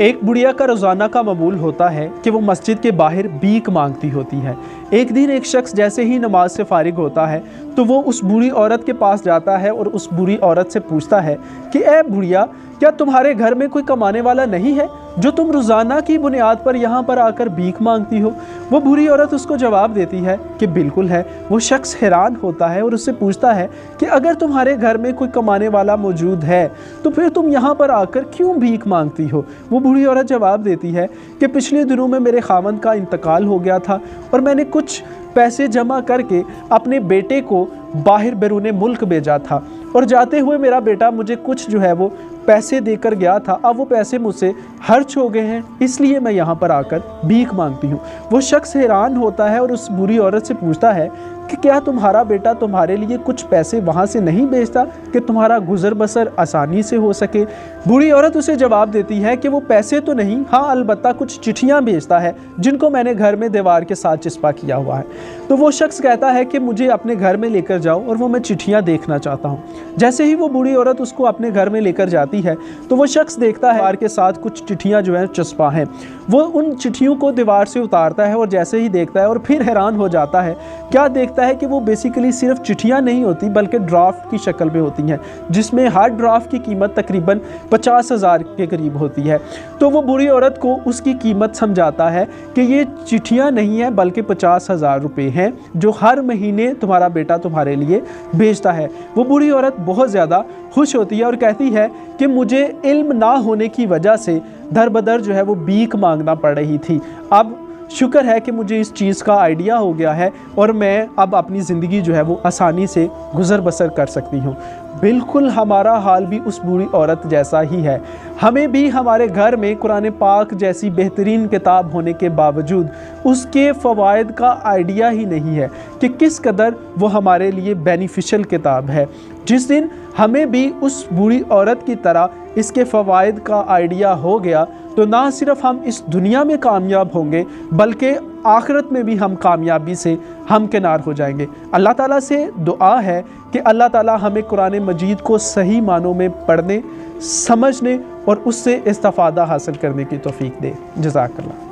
एक बुढ़िया का रोज़ाना का मामूल होता है कि वो मस्जिद के बाहर भीख मांगती होती है। एक दिन एक शख्स जैसे ही नमाज से फारिग होता है तो वो उस बूढ़ी औरत के पास जाता है और उस बूढ़ी औरत से पूछता है कि ए बुढ़िया, क्या तुम्हारे घर में कोई कमाने वाला नहीं है जो तुम रोज़ाना की बुनियाद पर यहाँ पर आकर भीख मांगती हो? वो बूढ़ी औरत उसको जवाब देती है कि बिल्कुल है। वो शख्स हैरान होता है और उससे पूछता है कि अगर तुम्हारे घर में कोई कमाने वाला मौजूद है तो फिर तुम यहाँ पर आकर क्यों भीख मांगती हो? वो बूढ़ी औरत जवाब देती है कि पिछले दिनों में मेरे खामन का इंतकाल हो गया था और मैंने कुछ पैसे जमा करके अपने बेटे को बाहर बैरून मुल्क भेजा था और जाते हुए मेरा बेटा मुझे कुछ जो है वो पैसे देकर गया था। अब वो पैसे मुझसे खर्च हो गए हैं, इसलिए मैं यहाँ पर आकर भीख मांगती हूँ। वो शख्स हैरान होता है और उस बूढ़ी औरत से पूछता है कि क्या तुम्हारा बेटा तुम्हारे लिए कुछ पैसे वहाँ से नहीं भेजता कि तुम्हारा गुजर बसर आसानी से हो सके? बूढ़ी औरत उसे जवाब देती है कि वो पैसे तो नहीं, हाँ अलबत्ता कुछ चिट्ठियाँ भेजता है जिनको मैंने घर में दीवार के साथ चिपका किया हुआ है। तो वो शख्स कहता है कि मुझे अपने घर में लेकर जाओ और वो मैं चिट्ठियाँ देखना चाहता हूँ। जैसे ही वो बूढ़ी औरत उसको अपने घर में लेकर जाती है तो वो शख्स देखता है दीवार के साथ कुछ चिट्ठियाँ जो हैं चस्पा हैं। वो उन चिट्ठियों को दीवार से उतारता है और जैसे ही देखता है और फिर हैरान हो जाता है, क्या देखता है कि वो बेसिकली सिर्फ चिट्ठियाँ नहीं होती बल्कि ड्राफ्ट की शक्ल में होती हैं, जिसमें हर ड्राफ्ट की कीमत तकरीबन 50,000 के करीब होती है। तो वो बूढ़ी औरत को उसकी कीमत समझाता है कि ये चिट्ठियाँ नहीं हैं बल्कि 50,000 रुपये हैं जो हर महीने तुम्हारा बेटा तुम्हारे लिए भेजता है। वो बूढ़ी औरत बहुत ज़्यादा खुश होती है और कहती है कि मुझे इल्म ना होने की वजह से दर बदर जो है वो भीख मांगना पड़ रही थी। अब शुक्र है कि मुझे इस चीज़ का आइडिया हो गया है और मैं अब अपनी ज़िंदगी जो है वो आसानी से गुज़र बसर कर सकती हूँ। बिल्कुल हमारा हाल भी उस बूढ़ी औरत जैसा ही है। हमें भी हमारे घर में कुरान पाक जैसी बेहतरीन किताब होने के बावजूद उसके फ़वाइद का आइडिया ही नहीं है कि किस कदर वो हमारे लिए बेनिफिशियल किताब है। जिस दिन हमें भी उस बूढ़ी औरत की तरह इसके फ़वाइद का आइडिया हो गया तो ना सिर्फ हम इस दुनिया में कामयाब होंगे बल्कि आखिरत में भी हम कामयाबी से हमकिनार हो जाएंगे। अल्लाह ताला से दुआ है कि अल्लाह ताला हमें कुरान मजीद को सही मानों में पढ़ने, समझने और उससे इस्तिफ़ादा हासिल करने की तौफीक दे। जज़ाकल्लाह।